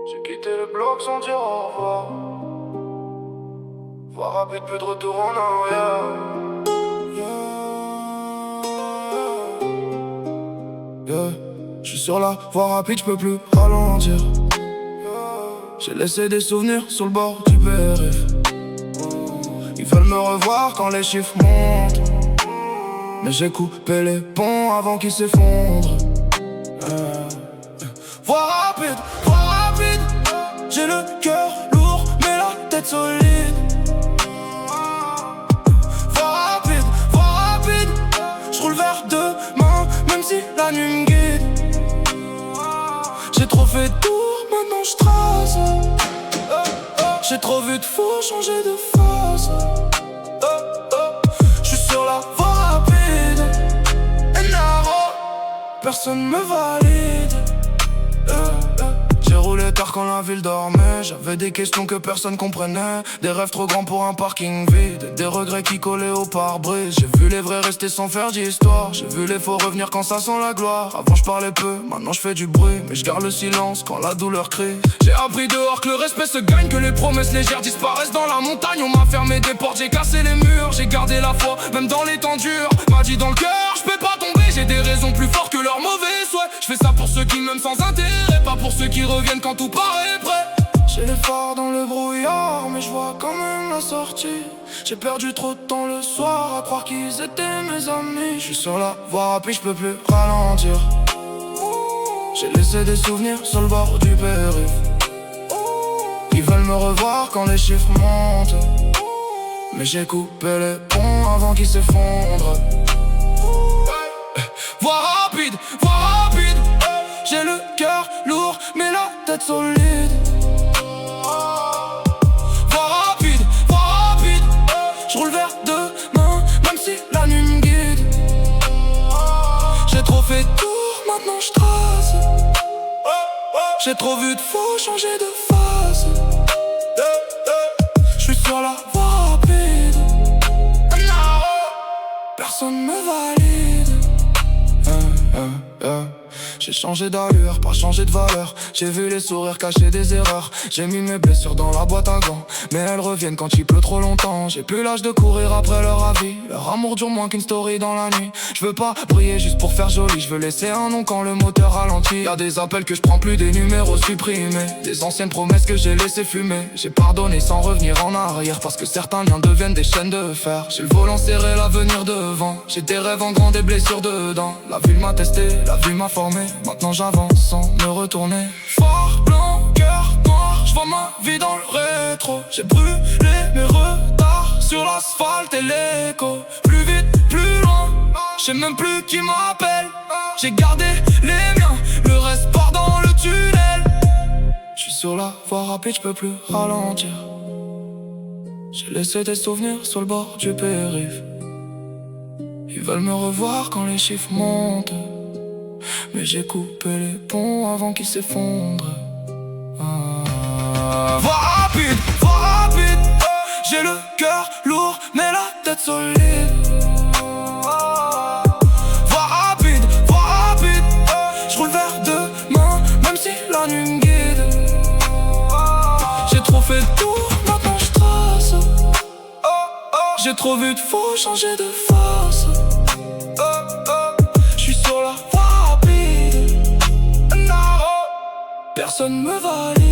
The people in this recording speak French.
J'ai quitté le bloc sans dire au revoir. Voix rapide, plus de retour en arrière. J'suis sur la voie rapide, j'peux plus ralentir. J'ai laissé des souvenirs sur le bord du périph'. Ils veulent me revoir quand les chiffres montent, mais j'ai coupé les ponts avant qu'ils s'effondrent. Voie rapide, j'ai le cœur lourd mais la tête solide. Voie rapide, j'roule vers demain même si la nuit me guide. J'ai trop fait de tours, maintenant j'trace. J'ai trop vu de faux changer de face. J'suis sur la voie rapide, personne me valide. J'ai roulé tard quand la ville dormait. J'avais des questions que personne comprenait. Des rêves trop grands pour un parking vide. Des regrets qui collaient au pare-brise. J'ai vu les vrais rester sans faire d'histoire. J'ai vu les faux revenir quand ça sent la gloire. Avant je parlais peu, maintenant je fais du bruit. Mais je garde le silence quand la douleur crie. J'ai appris dehors que le respect se gagne, que les promesses légères disparaissent dans la montagne. On m'a fermé des portes, j'ai cassé les murs. J'ai gardé la foi, même dans les temps durs. M'a dit dans le cœur, je peux pas tomber. J'ai des raisons plus fortes que leurs mauvais souhaits. Je fais ça pour ceux qui m'aiment sans intérêt, pas pour ceux qui reviennent quand tout paraît prêt. J'ai les phares dans le brouillard, mais je vois quand même la sortie. J'ai perdu trop de temps le soir à croire qu'ils étaient mes amis. Je suis sur la voie rapide, je peux plus ralentir. J'ai laissé des souvenirs sur le bord du périph'. Ils veulent me revoir quand les chiffres montent, mais j'ai coupé les ponts avant qu'ils s'effondrent. Voie rapide, j'ai le cœur lourd mais la tête solide. Voie rapide, j'roule vers demain même si la nuit me guide. J'ai trop fait de tours, maintenant j'trace. J'ai trop vu de faux changer de face. J'suis sur la voie rapide, personne me valide. J'ai changé d'allure, pas changé de valeur. J'ai vu les sourires cacher des erreurs. J'ai mis mes blessures dans la boîte à gants, mais elles reviennent quand il pleut trop longtemps. J'ai plus l'âge de courir après leur avis. Leur amour dure moins qu'une story dans la nuit. Je veux pas briller juste pour faire joli. Je veux laisser un nom quand le moteur ralentit. Y'a des appels que je prends plus, des numéros supprimés, des anciennes promesses que j'ai laissé fumer. J'ai pardonné sans revenir en arrière, parce que certains liens deviennent des chaînes de fer. J'ai le volant serré, l'avenir devant. J'ai des rêves en grand, des blessures dedans. La ville m'a testé, la vie m'a formé. Maintenant j'avance sans me retourner. Phare blanc, cœur noir, j'vois ma vie dans le rétro. J'ai brûlé mes retards sur l'asphalte et l'écho. Plus vite, plus loin, j'sais même plus qui m'appelle. J'ai gardé les miens, le reste part dans le tunnel. J'suis sur la voie rapide, j'peux plus ralentir. J'ai laissé des souvenirs sur le bord du périph'. Ils veulent me revoir quand les chiffres montent, mais j'ai coupé les ponts avant qu'ils s'effondrent. Voie rapide, j'ai le cœur lourd mais la tête solide. Voie rapide, j'roule vers demain même si la nuit me guide. J'ai trop fait de tours, maintenant j'trace. J'ai trop vu de faux changer de face. J'suis sur la voie rapide, personne me valide.